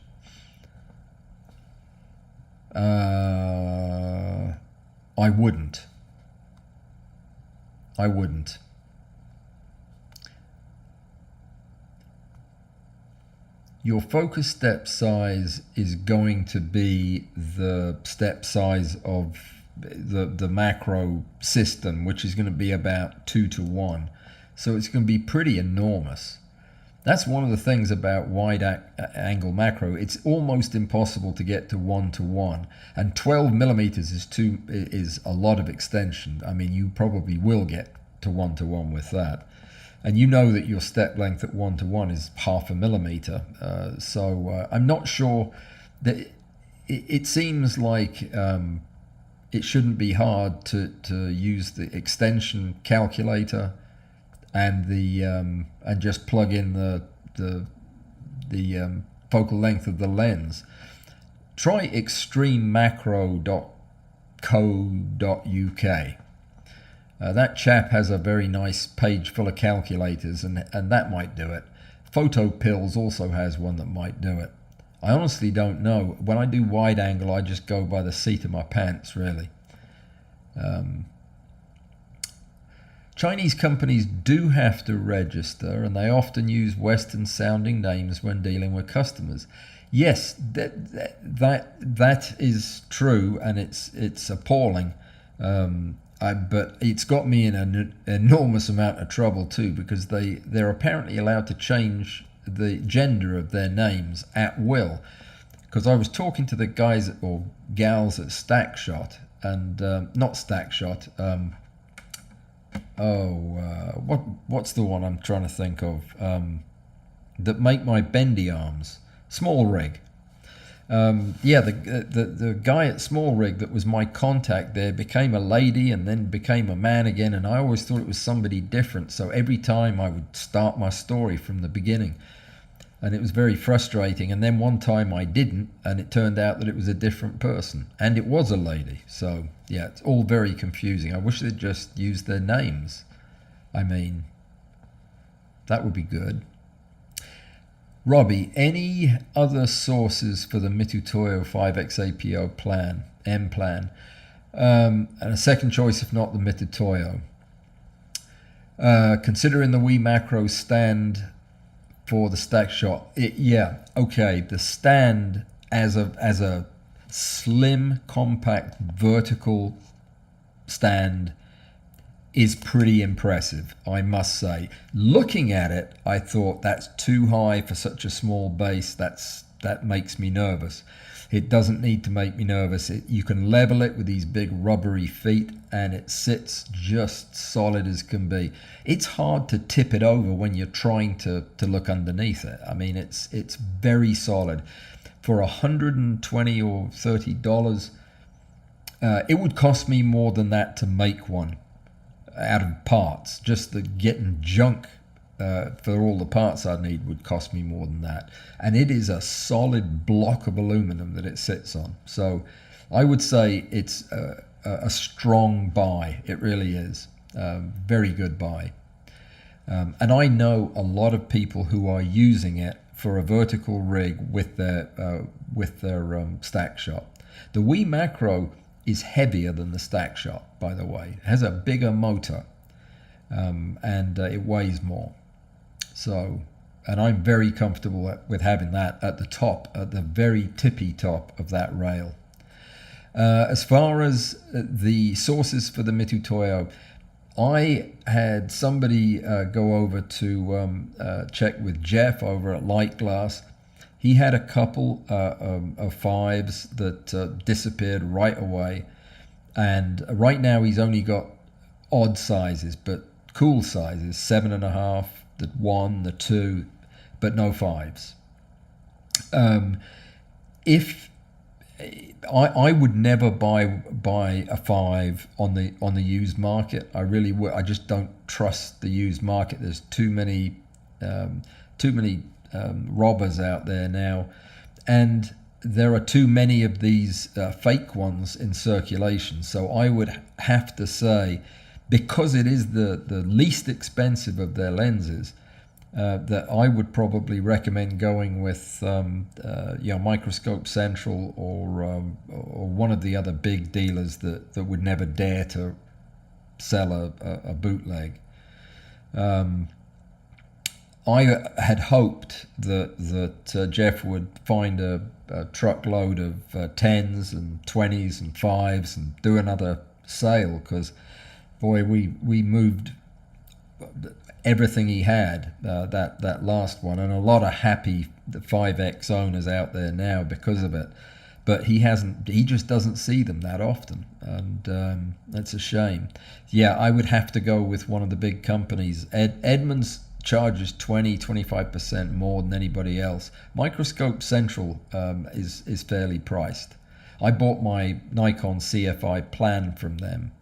I wouldn't. Your focus step size is going to be the step size of the macro system, which is going to be about 2:1. So it's going to be pretty enormous. That's one of the things about wide angle macro. It's almost impossible to get to 1:1, and 12 millimeters is a lot of extension. I mean, you probably will get to 1:1 with that, and you know that your step length at 1:1 is 0.5 millimeter. So I'm not sure that it seems like it shouldn't be hard to use the extension calculator and and just plug in the focal length of the lens. Try extrememacro.co.uk. That chap has a very nice page full of calculators, and that might do it. Photopills also has one that might do it. I honestly don't know. When I do wide angle, I just go by the seat of my pants, really. Chinese companies do have to register, and they often use Western sounding names when dealing with customers. Yes, that is true, and it's appalling. But it's got me in an enormous amount of trouble too, because they're apparently allowed to change the gender of their names at will. Because I was talking to the guys or gals at Stackshot, and not Stackshot. What's the one I'm trying to think of? That make my bendy arms. Small Rig. The guy at Small Rig that was my contact there became a lady and then became a man again, and I always thought it was somebody different. So every time I would start my story from the beginning, and it was very frustrating. And then one time I didn't, and it turned out that it was a different person, and it was a lady. So yeah, it's all very confusing. I wish they'd just used their names. I mean, that would be good. Robbie, any other sources for the Mitutoyo 5X APO M plan? And a second choice if not the Mitutoyo. Considering the Wii Macro stand for the stack shot. The stand as a slim, compact, vertical stand is pretty impressive, I must say. Looking at it, I thought that's too high for such a small base. That makes me nervous. It doesn't need to make me nervous. You can level it with these big rubbery feet, and it sits just solid as can be. It's hard to tip it over when you're trying to look underneath it. I mean, it's very solid. For $120 or $30, it would cost me more than that to make one out of parts. Just the getting junk for all the parts I need would cost me more than that, and it is a solid block of aluminum that it sits on. So I would say it's a strong buy. It really is. Very good buy. And I know a lot of people who are using it for a vertical rig with their stack shot. The Wii Macro is heavier than the stack shot, by the way. It has a bigger motor, and it weighs more. So, and I'm very comfortable with having that at the top, at the very tippy top of that rail. As far as the sources for the Mitutoyo, I had somebody go over to check with Jeff over at Light Glass. He had a couple of fives that disappeared right away, and right now he's only got odd sizes, but cool sizes, 7.5, the 1, the 2, but no fives. If I would never buy a 5 on the used market. I really would. I just don't trust the used market. There's too many robbers out there now, and there are too many of these fake ones in circulation. So I would have to say, because it is the least expensive of their lenses, that I would probably recommend going with Microscope Central or one of the other big dealers that would never dare to sell a bootleg. I had hoped that Jeff would find a truckload of 10s and 20s and 5s and do another sale, because boy, we moved everything he had, that last one, and a lot of happy 5X owners out there now because of it. But he just doesn't see them that often, and that's a shame. Yeah, I would have to go with one of the big companies. Edmunds charges 25% more than anybody else. Microscope Central is fairly priced. I bought my Nikon CFI plan from them.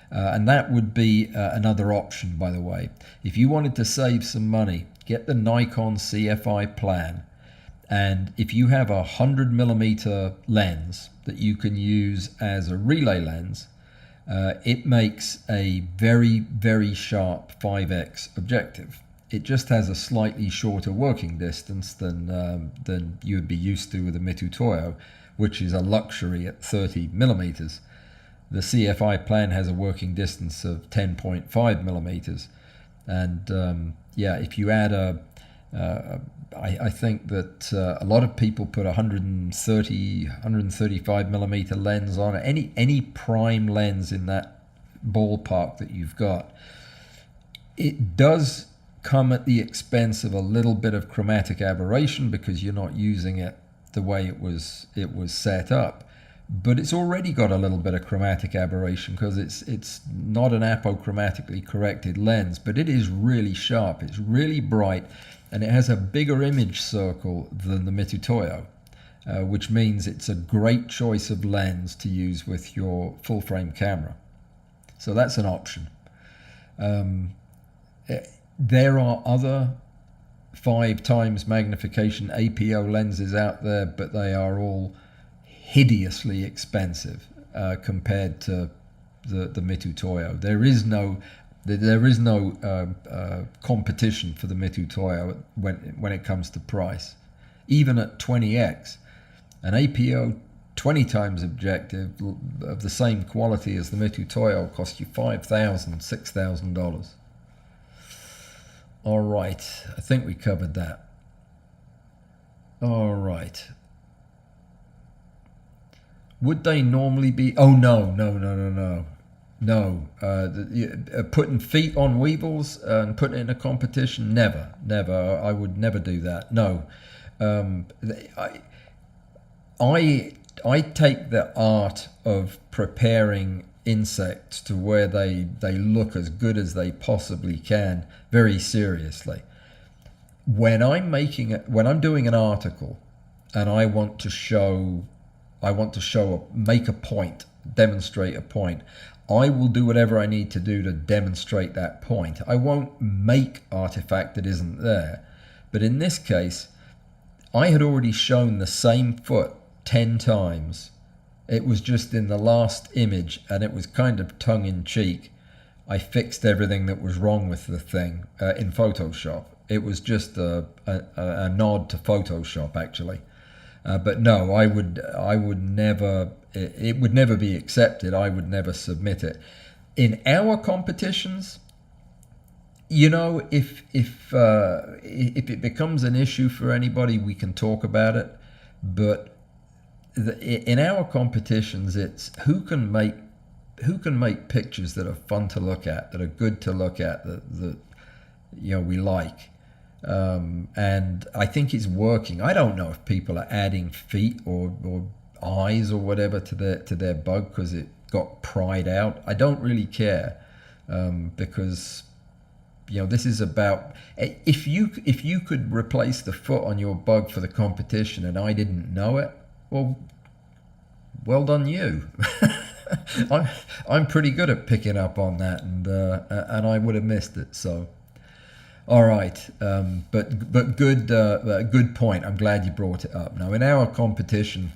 And that would be another option, by the way. If you wanted to save some money, get the Nikon CFI plan. And if you have a 100mm lens that you can use as a relay lens, it makes a very, very sharp 5X objective. It just has a slightly shorter working distance than you would be used to with a Mitutoyo, which is a luxury at 30mm. The CFI plan has a working distance of 10.5mm, and if you add I think that a lot of people put 135mm lens on it. Any prime lens in that ballpark that you've got, it does come at the expense of a little bit of chromatic aberration because you're not using it the way it was set up. But it's already got a little bit of chromatic aberration because it's not an apochromatically corrected lens, but it is really sharp, it's really bright, and it has a bigger image circle than the Mitutoyo, which means it's a great choice of lens to use with your full frame camera. So that's an option. There are other 5 times magnification APO lenses out there, but they are all hideously expensive compared to the Mitutoyo. There is no competition for the Mitutoyo when it comes to price. Even at 20x, an APO 20 times objective of the same quality as the Mitutoyo costs you $5,000, $6,000. All right, I think we covered that. All right. Would they normally be? Oh no! Putting feet on weevils and putting it in a competition? Never. I would never do that. No. I take the art of preparing insects to where they look as good as they possibly can very seriously. When I'm doing an article and I want to make a point, demonstrate a point, I will do whatever I need to do to demonstrate that point. I won't make artifact that isn't there. But in this case, I had already shown the same foot 10 times. It was just in the last image, and it was kind of tongue-in-cheek. I fixed everything that was wrong with the thing in Photoshop. It was just a nod to Photoshop, actually. But no, I would never. It would never be accepted. I would never submit it. In our competitions, you know, if it becomes an issue for anybody, we can talk about it. But in our competitions, it's who can make pictures that are fun to look at, that are good to look at, that we like. And I think it's working. I don't know if people are adding feet or eyes or whatever to their bug because it got pried out. I don't really care, because this is about if you could replace the foot on your bug for the competition and I didn't know it, well, well done you. I'm pretty good at picking up on that, and I would have missed it. So, all right, but good point. I'm glad you brought it up. Now, in our competition,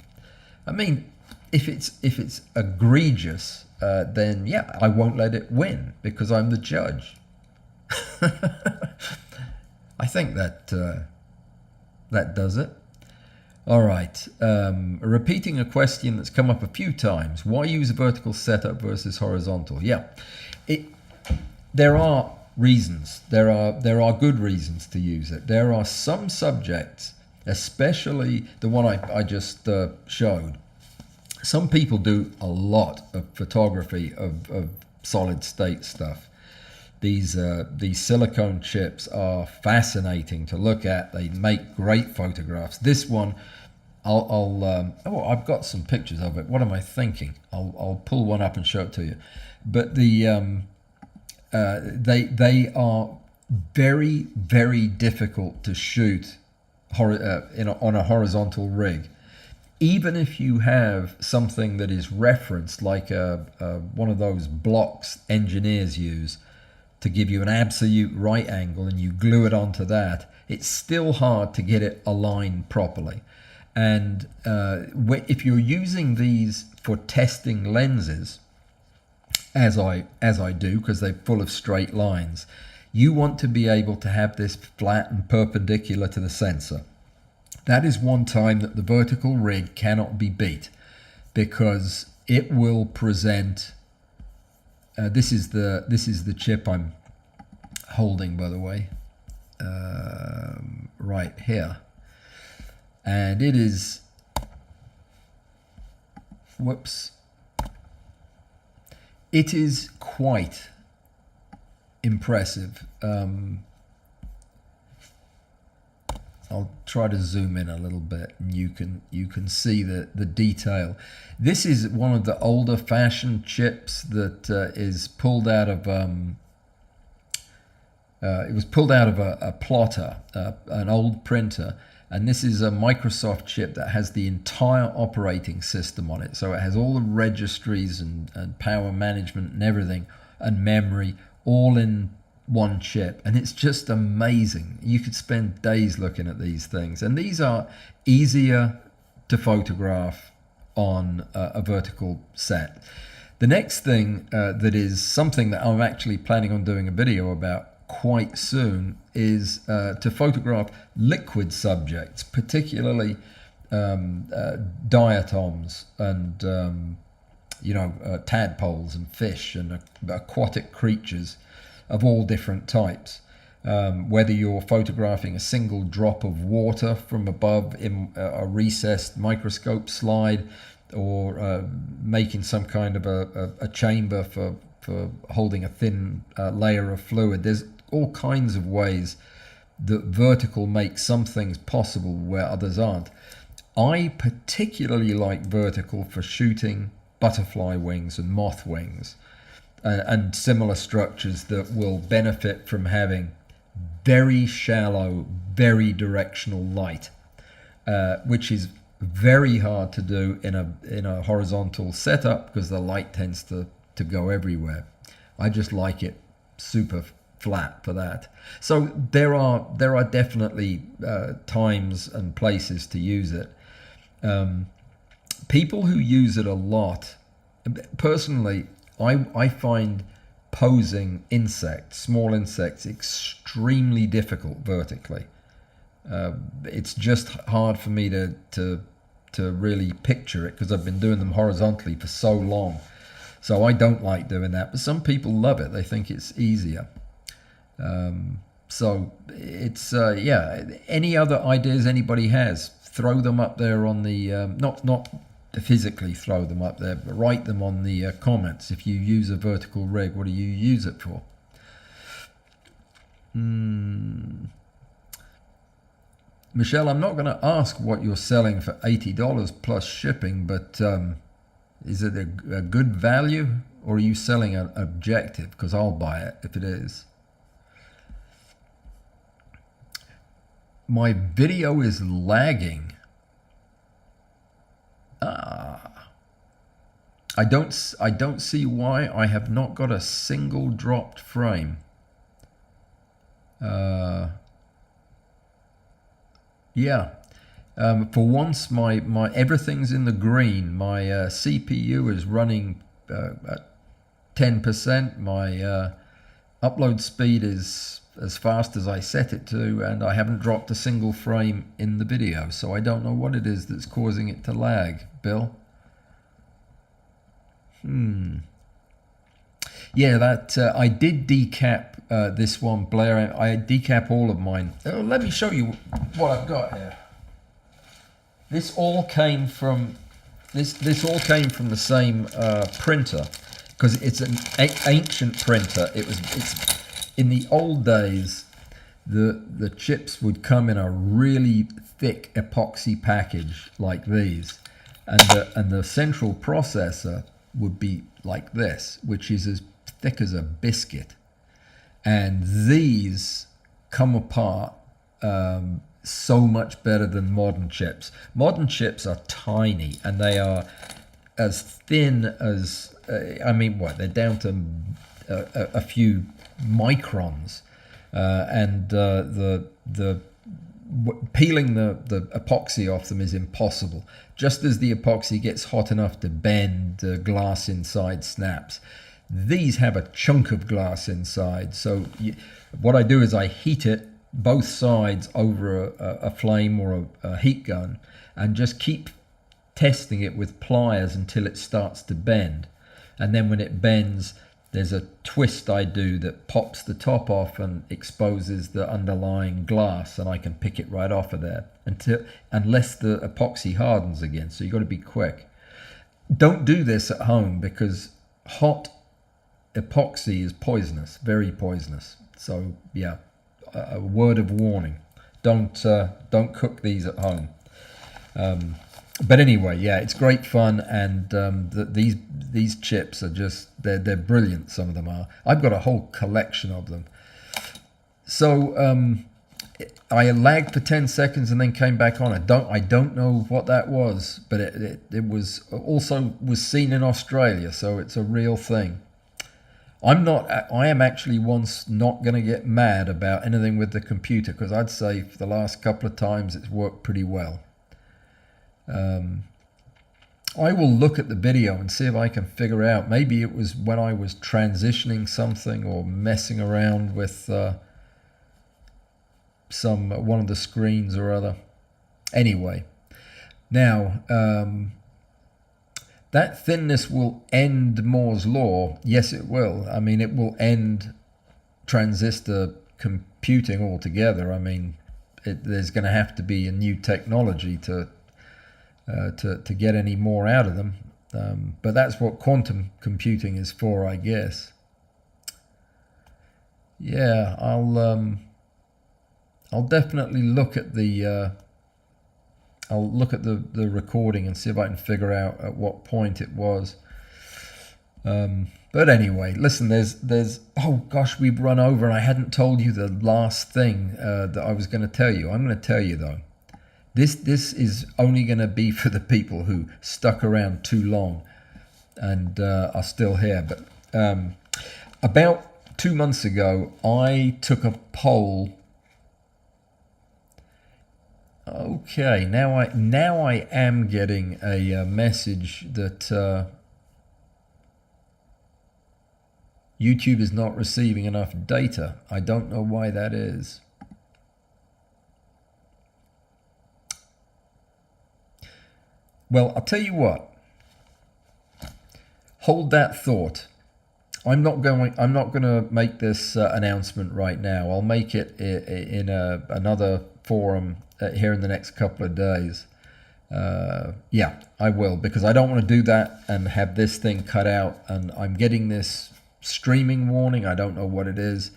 I mean, if it's egregious, then yeah, I won't let it win because I'm the judge. I think that does it. All right. Repeating a question that's come up a few times. Why use a vertical setup versus horizontal? Yeah, there are reasons. There are good reasons to use it. There are some subjects, especially the one I just showed. Some people do a lot of photography of solid state stuff. These silicone chips are fascinating to look at. They make great photographs. This one, I've got some pictures of it. What am I thinking? I'll pull one up and show it to you. But they are very, very difficult to shoot on a horizontal rig. Even if you have something that is referenced, like one of those blocks engineers use to give you an absolute right angle, and you glue it onto that, it's still hard to get it aligned properly. And if you're using these for testing lenses, as I do, because they're full of straight lines, you want to be able to have this flat and perpendicular to the sensor. That is one time that the vertical rig cannot be beat, because it will present. This is the chip I'm holding, by the way, right here, and it is. Whoops. It is quite impressive. I'll try to zoom in a little bit, and you can see the detail. This is one of the older fashioned chips that is pulled out of it was pulled out of a plotter, an old printer, and this is a Microsoft chip that has the entire operating system on it. So it has all the registries and power management and everything, and memory, all in one chip, and it's just amazing. You could spend days looking at these things, and these are easier to photograph on a vertical set. The next thing that is something that I'm actually planning on doing a video about quite soon is to photograph liquid subjects, particularly diatoms and tadpoles and fish and aquatic creatures of all different types. Whether you're photographing a single drop of water from above in a recessed microscope slide, or making some kind of a chamber for holding a thin layer of fluid. There's all kinds of ways that vertical makes some things possible where others aren't. I particularly like vertical for shooting butterfly wings and moth wings, and similar structures that will benefit from having very shallow, very directional light, which is very hard to do in a horizontal setup because the light tends to go everywhere. I just like it super flat for that. So there are definitely times and places to use it. People who use it a lot, personally, I find posing insects, small insects, extremely difficult vertically. It's just hard for me to really picture it because I've been doing them horizontally for so long. So I don't like doing that, but some people love it. They think it's easier. So it's any other ideas anybody has, throw them up there on the not physically throw them up there, but write them on the comments. If you use a vertical rig, what do you use it for? Michelle, I'm not going to ask what you're selling for $80 plus shipping, but is it a good value, or are you selling an objective? Because I'll buy it if it is. My video is lagging. I don't see why I have not got a single dropped frame. Yeah. For once, my everything's in the green. My CPU is running at 10%. My upload speed is as fast as I set it to, and I haven't dropped a single frame in the video. So I don't know what it is that's causing it to lag, Bill. Yeah, that I did decap this one, Blair. I decap all of mine. Let me show you what I've got here. This all came from this all came from the same printer, because it's an ancient printer. It's in the old days. The chips would come in a really thick epoxy package like these, and the central processor would be like this, which is as thick as a biscuit. And these come apart so much better than modern chips. Modern chips are tiny, and they are as thin as I mean, what, they're down to a few microns, and peeling the epoxy off them is impossible. Just as the epoxy gets hot enough to bend, the glass inside snaps. These have a chunk of glass inside, so what I do is I heat it both sides over a flame or a heat gun, and just keep testing it with pliers until it starts to bend. And then when it bends, there's a twist I do that pops the top off and exposes the underlying glass, and I can pick it right off of there unless the epoxy hardens again. So you've got to be quick. Don't do this at home, because hot epoxy is poisonous, very poisonous. So yeah, a word of warning: don't cook these at home. But anyway, yeah, it's great fun, and these chips are just they're brilliant. Some of them are. I've got a whole collection of them. So I lagged for 10 seconds and then came back on. I don't know what that was, but it was also seen in Australia, so it's a real thing. I am actually once not going to get mad about anything with the computer, because I'd say for the last couple of times it's worked pretty well. I will look at the video and see if I can figure out. Maybe it was when I was transitioning something or messing around with one of the screens or other. Anyway, now that thinness will end Moore's law. Yes, it will. I mean, it will end transistor computing altogether. I mean, there's going to have to be a new technology to get any more out of them. But that's what quantum computing is for, I guess. Yeah, I'll definitely look at the recording and see if I can figure out at what point it was. But anyway, listen, there's oh gosh, we've run over, and I hadn't told you the last thing that I was going to tell you. I'm going to tell you though. This is only going to be for the people who stuck around too long and are still here. But about 2 months ago, I took a poll. Okay, now I am getting a message that YouTube is not receiving enough data. I don't know why that is. Well, I'll tell you what. Hold that thought. I'm not going to make this announcement right now. I'll make it in another forum here in the next couple of days. Yeah, I will, because I don't want to do that and have this thing cut out. And I'm getting this streaming warning. I don't know what it is.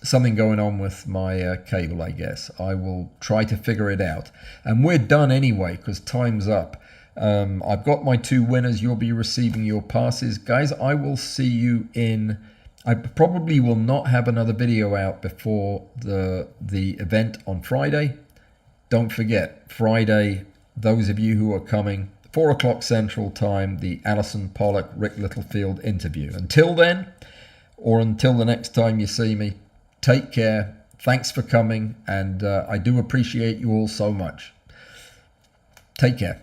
Something going on with my cable, I guess. I will try to figure it out. And we're done anyway, because time's up. I've got my 2 winners. You'll be receiving your passes. Guys, I will see you in... I probably will not have another video out before the event on Friday. Don't forget, Friday, those of you who are coming, 4 o'clock Central Time, the Alison Pollock, Rick Littlefield interview. Until then, or until the next time you see me, take care. Thanks for coming, and I do appreciate you all so much. Take care.